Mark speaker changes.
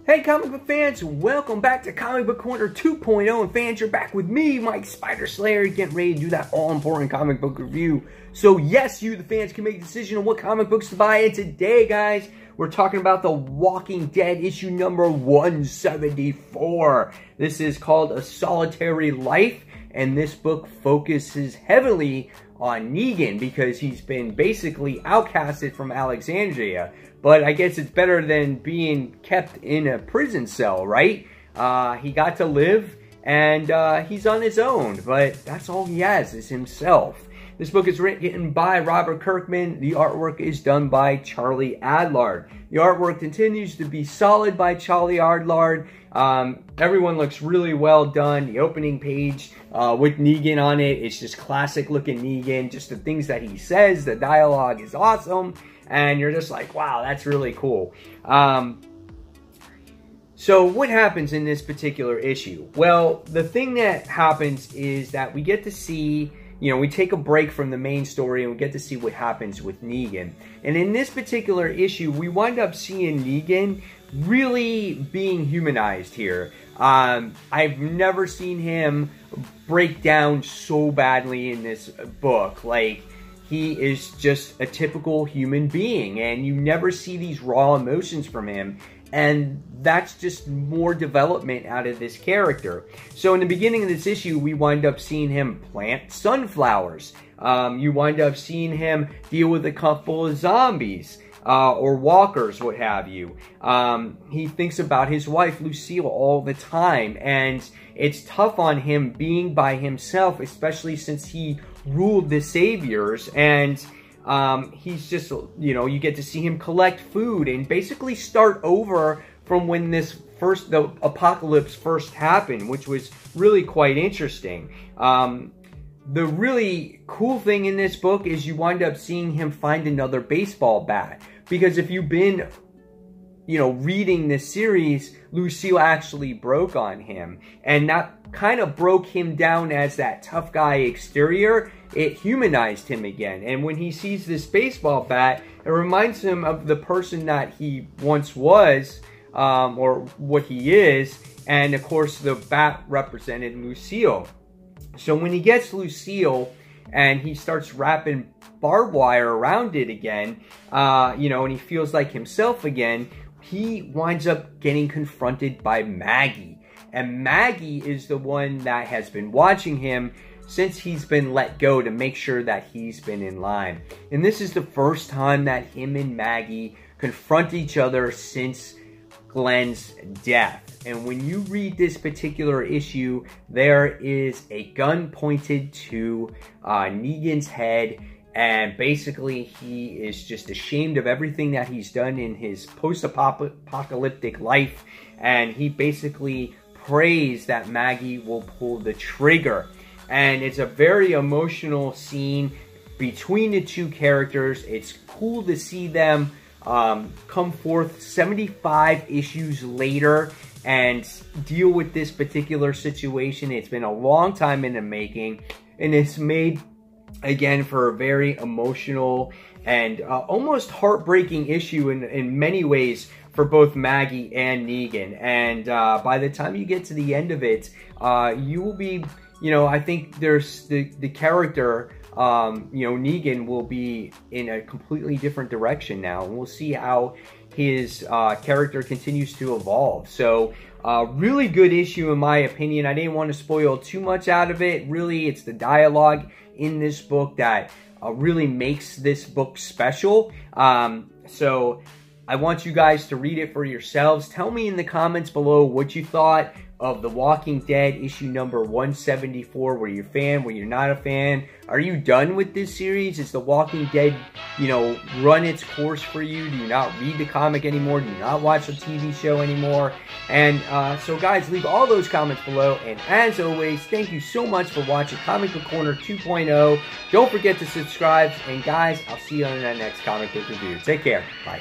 Speaker 1: Hey comic book fans, welcome back to Comic Book Corner 2.0, and fans, you're back with me, Mike Spider Slayer, getting ready to do that all-important comic book review. So yes, you, the fans, can make a decision on what comic books to buy, and today, guys, we're talking about The Walking Dead issue number 174. This is called A Solitary Life, and this book focuses heavily on Negan because he's been basically outcasted from Alexandria. But I guess it's better than being kept in a prison cell, right? He got to live, and he's on his own, but that's all he has is himself. This book is written by Robert Kirkman. The artwork is done by Charlie Adlard. The artwork continues to be solid by Charlie Adlard. Everyone looks really well done. The opening page with Negan on it, it's just classic looking Negan. Just the things that he says, the dialogue is awesome. And you're just like, wow, that's really cool. So what happens in this particular issue? Well, the thing that happens is that we get to see, we take a break from the main story and we get to see what happens with Negan. And in this particular issue, we wind up seeing Negan really being humanized here. I've never seen him break down so badly in this book. Like, he is just a typical human being, and you never see these raw emotions from him, and that's just more development out of this character. So in the beginning of this issue, we wind up seeing him plant sunflowers. You wind up seeing him deal with a couple of zombies, or walkers, what have you. He thinks about his wife, Lucille, all the time, and it's tough on him being by himself, especially since he ruled the Saviors, and he's just, you get to see him collect food and basically start over from when the apocalypse first happened, which was really quite interesting. The really cool thing in this book is you wind up seeing him find another baseball bat, because if you've been reading this series, Lucille actually broke on him, and that kind of broke him down as that tough guy exterior. It humanized him again, and when he sees this baseball bat, it reminds him of the person that he once was, or what he is, and of course the bat represented Lucille. So when he gets Lucille and he starts wrapping barbed wire around it again, and he feels like himself again, he winds up getting confronted by Maggie. And Maggie is the one that has been watching him since he's been let go to make sure that he's been in line. And this is the first time that him and Maggie confront each other since Glenn's death. And when you read this particular issue, there is a gun pointed to Negan's head. And basically, he is just ashamed of everything that he's done in his post-apocalyptic life. And he basically prays that Maggie will pull the trigger. And it's a very emotional scene between the two characters. It's cool to see them come forth 75 issues later and deal with this particular situation. It's been a long time in the making, and it's made again for a very emotional and almost heartbreaking issue in many ways for both Maggie and Negan. And by the time you get to the end of it, you will be, I think there's the character, Negan will be in a completely different direction now, and we'll see how his character continues to evolve. So really good issue in my opinion. I didn't want to spoil too much out of it. Really, it's the dialogue in this book that really makes this book special. So I want you guys to read it for yourselves. Tell me in the comments below what you thought of The Walking Dead issue number 174. Were you a fan? Were you not a fan? Are you done with this series? Is The Walking Dead, run its course for you? Do you not read the comic anymore? Do you not watch the TV show anymore? And so guys, leave all those comments below. And as always, thank you so much for watching Comic Book Corner 2.0. Don't forget to subscribe. And guys, I'll see you on that next comic book review. Take care. Bye.